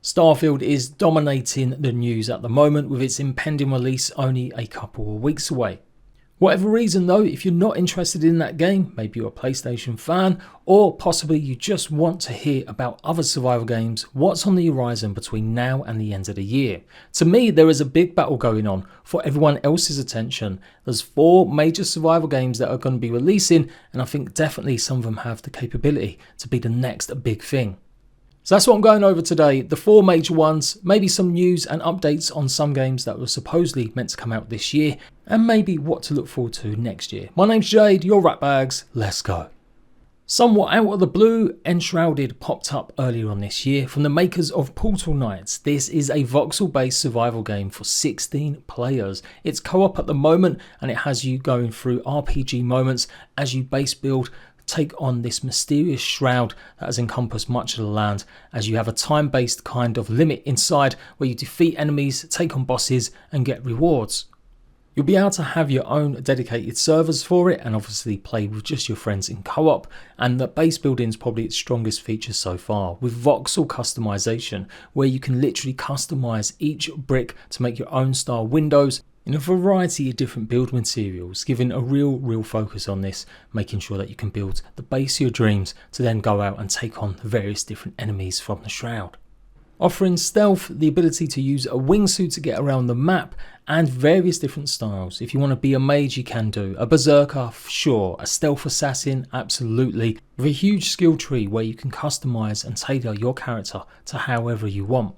Starfield is dominating the news at the moment with its impending release only a couple of weeks away. Whatever reason though, if you're not interested in that game, maybe you're a PlayStation fan, or possibly you just want to hear about other survival games, what's on the horizon between now and the end of the year? To me, there is a big battle going on for everyone else's attention. There's 4 major survival games that are going to be releasing, and I think definitely some of them have the capability to be the next big thing. So that's what I'm going over today, the 4 major ones, maybe some news and updates on some games that were supposedly meant to come out this year, and maybe what to look forward to next year. My name's Jade, your ratbags, let's go. Somewhat out of the blue, Enshrouded popped up earlier on this year from the makers of Portal Knights. This is a voxel-based survival game for 16 players. It's co-op at the moment, and it has you going through RPG moments as you base build, take on this mysterious shroud that has encompassed much of the land, as you have a time-based kind of limit inside where you defeat enemies, take on bosses and get rewards. You'll be able to have your own dedicated servers for it and obviously play with just your friends in co-op, and the base building is probably its strongest feature so far, with voxel customization where you can literally customize each brick to make your own style windows in a variety of different build materials, giving a real focus on this, making sure that you can build the base of your dreams to then go out and take on the various different enemies from the shroud. Offering stealth, the ability to use a wingsuit to get around the map, and various different styles. If you want to be a mage, you can do. A berserker, sure. A stealth assassin, absolutely. With a huge skill tree where you can customize and tailor your character to however you want.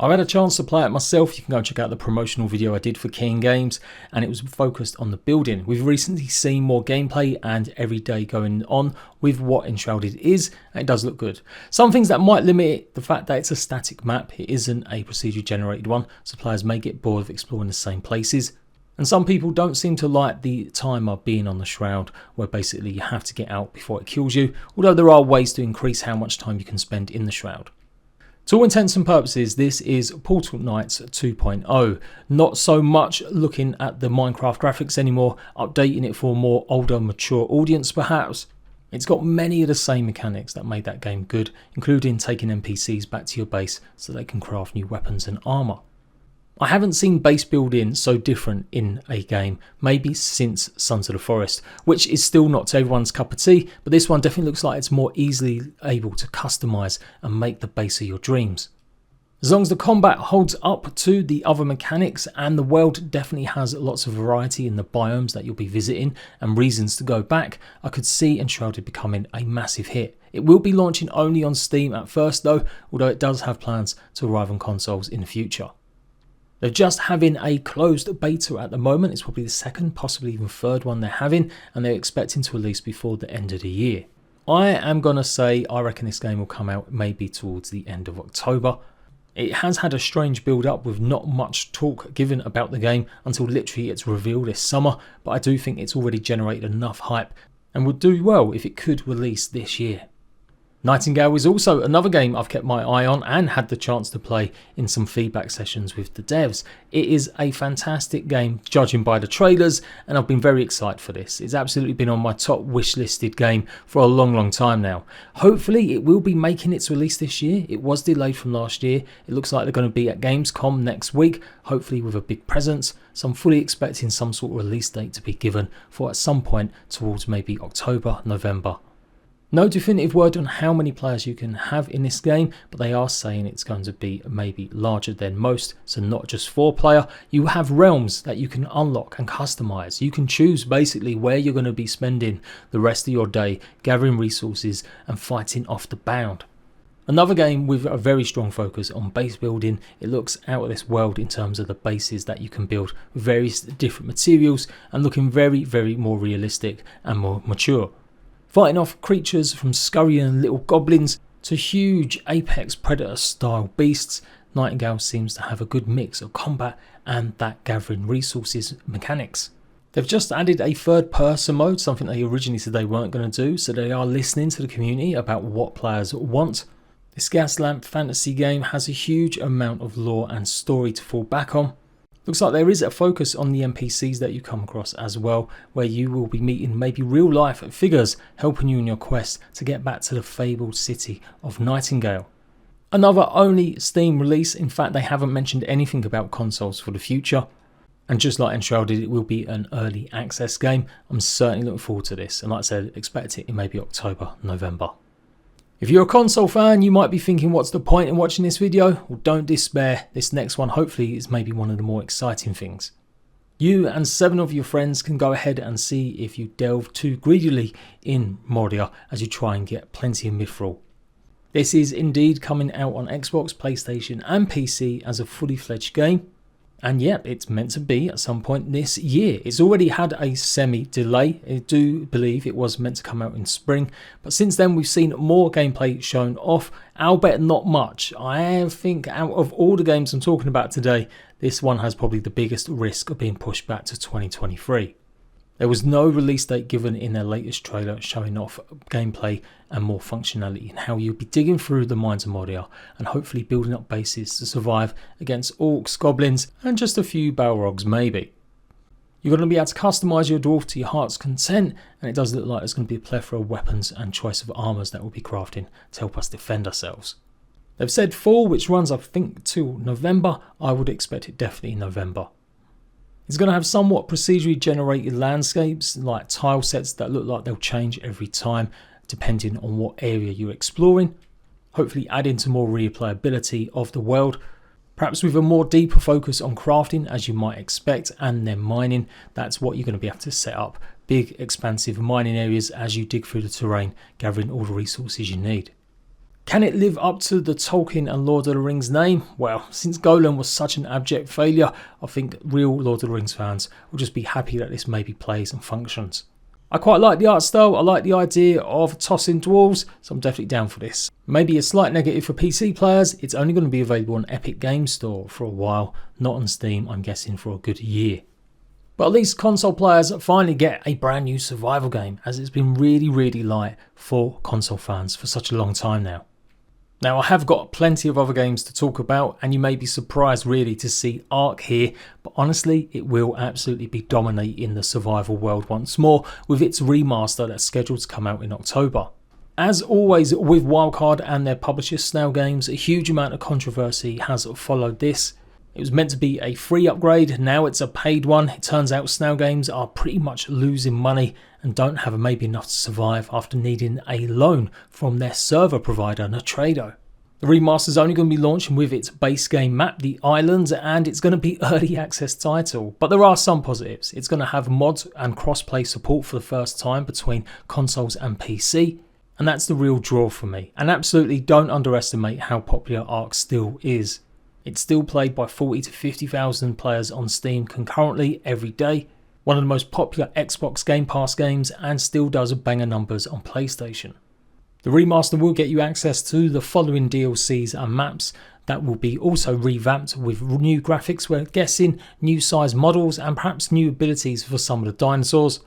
I've had a chance to play it myself. You can go check out the promotional video I did for King Games, and it was focused on the building. We've recently seen more gameplay and every day going on with what Enshrouded is, and it does look good. Some things that might limit it, the fact that it's a static map, it isn't a procedure generated one, so players may get bored of exploring the same places. And some people don't seem to like the timer being on the shroud, where basically you have to get out before it kills you, although there are ways to increase how much time you can spend in the shroud. To all intents and purposes, this is Portal Knights 2.0. Not so much looking at the Minecraft graphics anymore, updating it for a more older, mature audience perhaps. It's got many of the same mechanics that made that game good, including taking NPCs back to your base so they can craft new weapons and armour. I haven't seen base building so different in a game, maybe since Sons of the Forest, which is still not to everyone's cup of tea, but this one definitely looks like it's more easily able to customise and make the base of your dreams. As long as the combat holds up to the other mechanics, and the world definitely has lots of variety in the biomes that you'll be visiting and reasons to go back, I could see Enshrouded becoming a massive hit. It will be launching only on Steam at first though, although it does have plans to arrive on consoles in the future. They're just having a closed beta at the moment. It's probably the second, possibly even third one they're having, and they're expecting to release before the end of the year. I am going to say I reckon this game will come out maybe towards the end of October. It has had a strange build up with not much talk given about the game until literally its reveal this summer, but I do think it's already generated enough hype and would do well if it could release this year. Nightingale is also another game I've kept my eye on and had the chance to play in some feedback sessions with the devs. It is a fantastic game judging by the trailers, and I've been very excited for this. It's absolutely been on my top wish listed game for a long time now. Hopefully it will be making its release this year. It was delayed from last year. It looks like they're going to be at Gamescom next week, hopefully with a big presence. So I'm fully expecting some sort of release date to be given for at some point towards maybe October, November. No definitive word on how many players you can have in this game, but they are saying it's going to be maybe larger than most, so not just 4-player. You have realms that you can unlock and customize. You can choose basically where you're going to be spending the rest of your day, gathering resources and fighting off the bound. Another game with a very strong focus on base building. It looks out of this world in terms of the bases that you can build with various different materials and looking very more realistic and more mature. Fighting off creatures from scurrying little goblins to huge apex predator style beasts, Nightingale seems to have a good mix of combat and that gathering resources mechanics. They've just added a third person mode, something they originally said they weren't going to do, so they are listening to the community about what players want. This gas lamp fantasy game has a huge amount of lore and story to fall back on. Looks like there is a focus on the NPCs that you come across as well, where you will be meeting maybe real life figures helping you in your quest to get back to the fabled city of Nightingale. Another only Steam release. In fact, they haven't mentioned anything about consoles for the future. And just like Enshrouded, it will be an early access game. I'm certainly looking forward to this. And like I said, expect it in maybe October, November. If you're a console fan, you might be thinking, what's the point in watching this video? Well, don't despair. This next one hopefully is maybe one of the more exciting things. You and 7 of your friends can go ahead and see if you delve too greedily in Moria as you try and get plenty of mithril. This is indeed coming out on Xbox, PlayStation and PC as a fully fledged game. And yep, it's meant to be at some point this year. It's already had a semi-delay. I do believe it was meant to come out in spring. But since then, we've seen more gameplay shown off, albeit not much. I think out of all the games I'm talking about today, this one has probably the biggest risk of being pushed back to 2023. There was no release date given in their latest trailer showing off gameplay and more functionality and how you'll be digging through the mines of Moria and hopefully building up bases to survive against orcs, goblins and just a few balrogs maybe. You're going to be able to customise your dwarf to your heart's content, and it does look like there's going to be a plethora of weapons and choice of armours that we'll be crafting to help us defend ourselves. They've said fall, which runs I think till November. I would expect it definitely in November. It's going to have somewhat procedurally generated landscapes like tile sets that look like they'll change every time depending on what area you're exploring, hopefully adding to more replayability of the world, perhaps with a more deeper focus on crafting as you might expect, and then mining. That's what you're going to be able to set up, big expansive mining areas as you dig through the terrain, gathering all the resources you need. Can it live up to the Tolkien and Lord of the Rings name? Well, since Golan was such an abject failure, I think real Lord of the Rings fans will just be happy that this maybe plays and functions. I quite like the art style, I like the idea of tossing dwarves, so I'm definitely down for this. Maybe a slight negative for PC players, it's only going to be available on Epic Games Store for a while, not on Steam, I'm guessing for a good year. But at least console players finally get a brand new survival game, as it's been really light for console fans for such a long time now. Now, I have got plenty of other games to talk about, and you may be surprised really to see Ark here, but honestly it will absolutely be dominating the survival world once more with its remaster that's scheduled to come out in October. As always with Wildcard and their publisher Snail Games, a huge amount of controversy has followed this. It was meant to be a free upgrade, now it's a paid one. It turns out Snail Games are pretty much losing money and don't have maybe enough to survive after needing a loan from their server provider Nightingale. The remaster is only going to be launching with its base game map, the islands, and it's going to be early access title. But there are some positives. It's going to have mods and crossplay support for the first time between consoles and PC, and that's the real draw for me. And absolutely don't underestimate how popular Ark still is. It's still played by 40 to 50,000 players on Steam concurrently every day, one of the most popular Xbox Game Pass games, and still does banger numbers on PlayStation. The remaster will get you access to the following DLCs and maps that will be also revamped with new graphics, we're guessing, new size models and perhaps new abilities for some of the dinosaurs.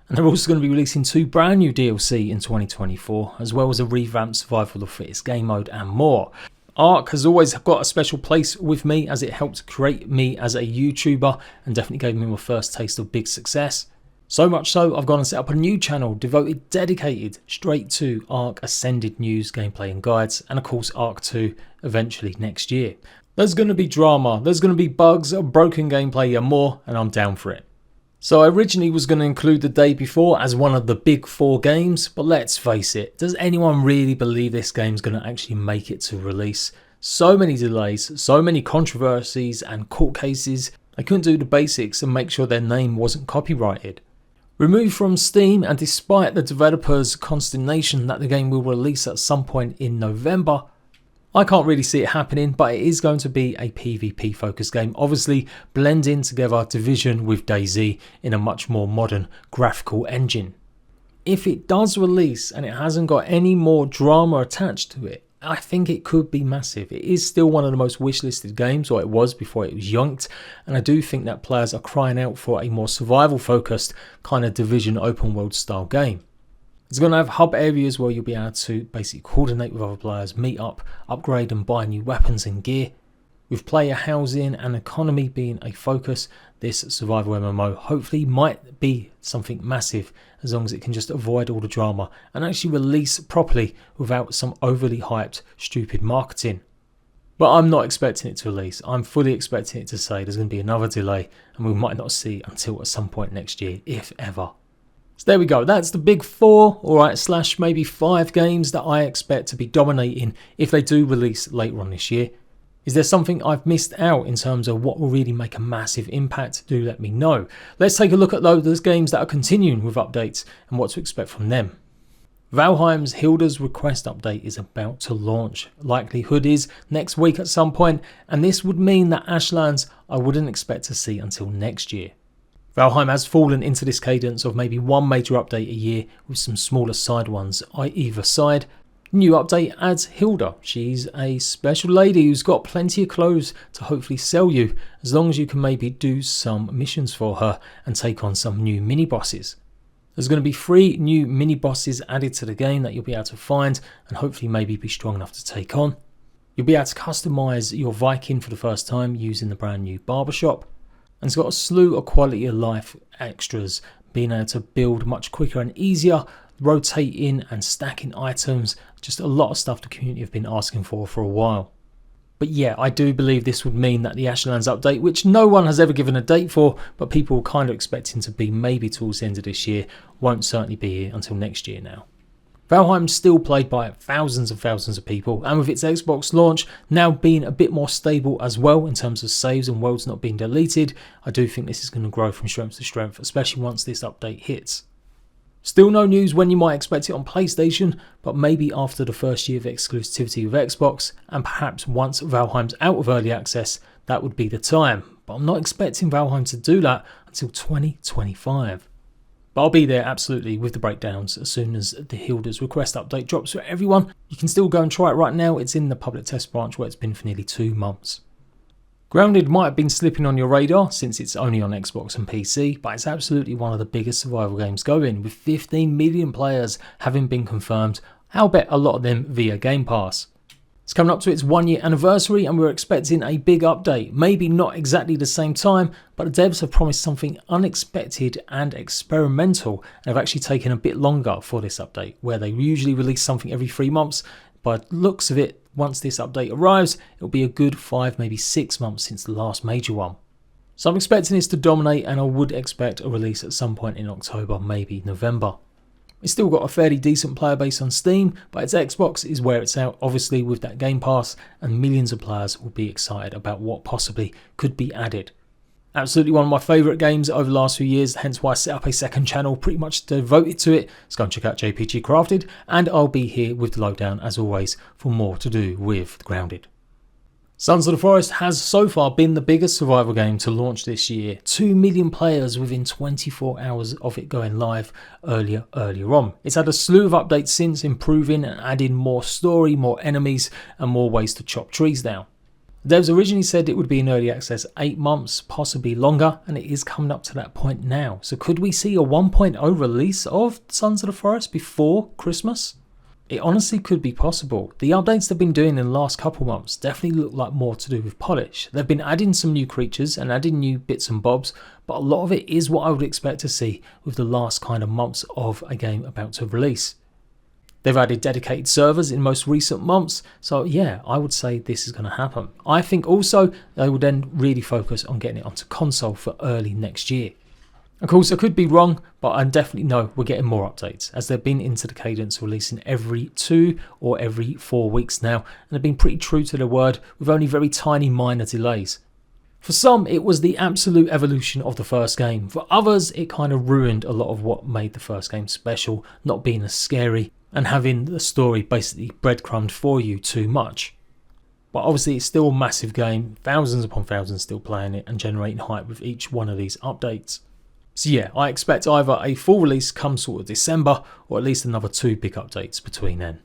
And they're also going to be releasing 2 brand new DLC in 2024, as well as a revamped survival of the fittest game mode and more. Ark has always got a special place with me as it helped create me as a YouTuber and definitely gave me my first taste of big success. So much so, I've gone and set up a new channel dedicated straight to Ark Ascended news, gameplay and guides, and of course Ark 2 eventually next year. There's going to be drama, there's going to be bugs, broken gameplay and more, and I'm down for it. So I originally was going to include the day before as one of the big 4 games, but let's face it, does anyone really believe this game's going to actually make it to release? So many delays, so many controversies and court cases, they couldn't do the basics and make sure their name wasn't copyrighted. Removed from Steam, and despite the developers' consternation that the game will release at some point in November, I can't really see it happening, but it is going to be a PvP focused game, obviously blending together Division with DayZ in a much more modern graphical engine. If it does release and it hasn't got any more drama attached to it, I think it could be massive. It is still one of the most wishlisted games, or it was before it was yoinked, and I do think that players are crying out for a more survival focused kind of Division open world style game. It's going to have hub areas where you'll be able to basically coordinate with other players, meet up, upgrade and buy new weapons and gear. With player housing and economy being a focus, this survival MMO hopefully might be something massive, as long as it can just avoid all the drama and actually release properly without some overly hyped, stupid marketing. But I'm not expecting it to release. I'm fully expecting it to say there's going to be another delay and we might not see until at some point next year, if ever. So there we go. That's the big 4, alright, / maybe 5 games that I expect to be dominating if they do release later on this year. Is there something I've missed out in terms of what will really make a massive impact? Do let me know. Let's take a look at those games that are continuing with updates and what to expect from them. Valheim's Hilda's Request update is about to launch. Likelihood is next week at some point, and this would mean that Ashlands I wouldn't expect to see until next year. Valheim has fallen into this cadence of maybe one major update a year with some smaller side ones either side. New update adds Hilda. She's a special lady who's got plenty of clothes to hopefully sell you, as long as you can maybe do some missions for her and take on some new mini bosses. There's going to be 3 new mini bosses added to the game that you'll be able to find and hopefully maybe be strong enough to take on. You'll be able to customise your Viking for the first time using the brand new barbershop. And it's got a slew of quality of life extras, being able to build much quicker and easier, rotating and stacking items, just a lot of stuff the community have been asking for a while. But yeah, I do believe this would mean that the Ashlands update, which no one has ever given a date for, but people are kind of expecting to be maybe towards the end of this year, won't certainly be here until next year now. Valheim's still played by thousands and thousands of people, and with its Xbox launch now being a bit more stable as well in terms of saves and worlds not being deleted, I do think this is going to grow from strength to strength, especially once this update hits. Still no news when you might expect it on PlayStation, but maybe after the first year of exclusivity with Xbox, and perhaps once Valheim's out of early access, that would be the time. But I'm not expecting Valheim to do that until 2025. But I'll be there absolutely with the breakdowns as soon as the Hilda's Request update drops for everyone. You can still go and try it right now. It's in the public test branch where it's been for nearly 2 months. Grounded might have been slipping on your radar since it's only on Xbox and PC, but it's absolutely one of the biggest survival games going, with 15 million players having been confirmed, I'll bet a lot of them via Game Pass. It's coming up to its 1-year anniversary and we're expecting a big update, maybe not exactly the same time, but the devs have promised something unexpected and experimental and have actually taken a bit longer for this update, where they usually release something every 3 months. By the looks of it, once this update arrives, it'll be a good 5, maybe 6 months since the last major one. So I'm expecting this to dominate, and I would expect a release at some point in October, maybe November. It's still got a fairly decent player base on Steam, but its Xbox is where it's out, obviously with that Game Pass, and millions of players will be excited about what possibly could be added. Absolutely one of my favourite games over the last few years, hence why I set up a second channel pretty much devoted to it. So go and check out JPG Crafted, and I'll be here with the lowdown as always for more to do with Grounded. Sons of the Forest has so far been the biggest survival game to launch this year. 2 million players within 24 hours of it going live earlier on. It's had a slew of updates since, improving and adding more story, more enemies and more ways to chop trees down. The devs originally said it would be in early access 8 months, possibly longer, and it is coming up to that point now. So could we see a 1.0 release of Sons of the Forest before Christmas? It honestly could be possible. The updates they've been doing in the last couple months definitely look like more to do with polish. They've been adding some new creatures and adding new bits and bobs, but a lot of it is what I would expect to see with the last kind of months of a game about to release. They've added dedicated servers in most recent months, so yeah, I would say this is going to happen. I think also they will then really focus on getting it onto console for early next year. Of course, I could be wrong, but I definitely know we're getting more updates, as they've been into the cadence of releasing every 2 or every 4 weeks now, and they've been pretty true to their word with only very tiny minor delays. For some, it was the absolute evolution of the first game. For others, it kind of ruined a lot of what made the first game special, not being as scary and having the story basically breadcrumbed for you too much. But obviously it's still a massive game, thousands upon thousands still playing it and generating hype with each one of these updates. So yeah, I expect either a full release come sort of December, or at least another 2 big updates between then.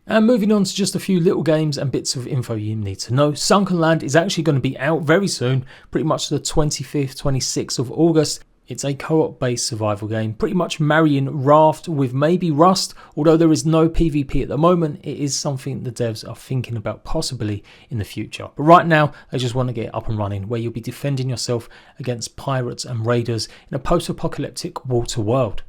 And moving on to just a few little games and bits of info you need to know. Sunken Land is actually going to be out very soon, pretty much the 25th, 26th of August. It's a co-op based survival game, pretty much marrying Raft with maybe Rust. Although there is no PvP at the moment, it is something the devs are thinking about possibly in the future. But right now, they just want to get it up and running, where you'll be defending yourself against pirates and raiders in a post-apocalyptic water world.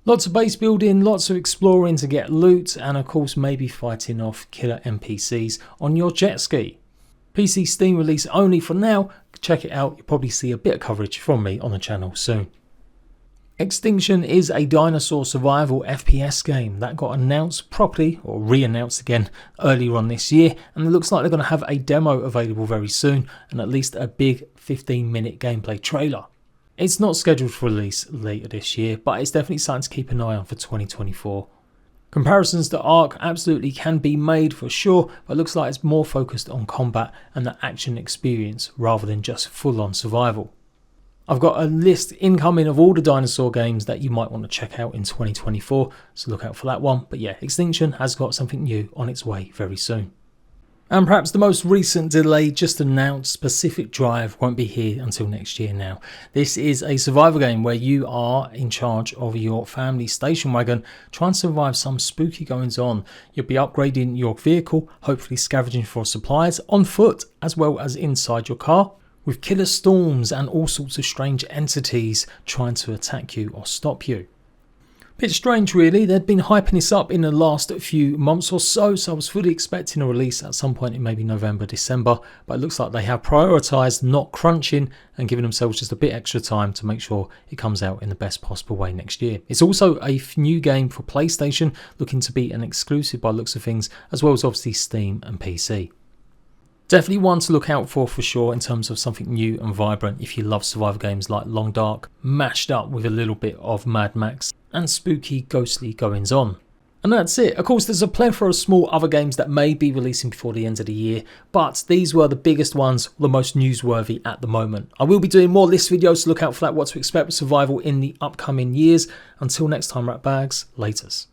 Lots of base building, lots of exploring to get loot, and of course maybe fighting off killer NPCs on your jet ski. PC Steam release only for now. Check it out, you'll probably see a bit of coverage from me on the channel soon. Extinction is a dinosaur survival FPS game that got announced properly, or re-announced again, earlier on this year, and it looks like they're going to have a demo available very soon and at least a big 15-minute gameplay trailer. It's not scheduled for release later this year, but it's definitely something to keep an eye on for 2024. Comparisons to Ark absolutely can be made for sure, but it looks like it's more focused on combat and the action experience rather than just full-on survival. I've got a list incoming of all the dinosaur games that you might want to check out in 2024, so look out for that one. But yeah, Extinction has got something new on its way very soon. And perhaps the most recent delay just announced, Pacific Drive won't be here until next year now. This is a survival game where you are in charge of your family station wagon, trying to survive some spooky goings on. You'll be upgrading your vehicle, hopefully scavenging for supplies on foot as well as inside your car, with killer storms and all sorts of strange entities trying to attack you or stop you. Bit strange really, they'd been hyping this up in the last few months or so, so I was fully expecting a release at some point in maybe November, December, but it looks like they have prioritised not crunching and giving themselves just a bit extra time to make sure it comes out in the best possible way next year. It's also a new game for PlayStation, looking to be an exclusive by looks of things, as well as obviously Steam and PC. Definitely one to look out for sure in terms of something new and vibrant if you love survival games like Long Dark, mashed up with a little bit of Mad Max and spooky ghostly goings on. And that's it. Of course there's a plethora of small other games that may be releasing before the end of the year, but these were the biggest ones, the most newsworthy at the moment. I will be doing more list videos, so look out for that, what to expect with survival in the upcoming years. Until next time, ratbags, laters.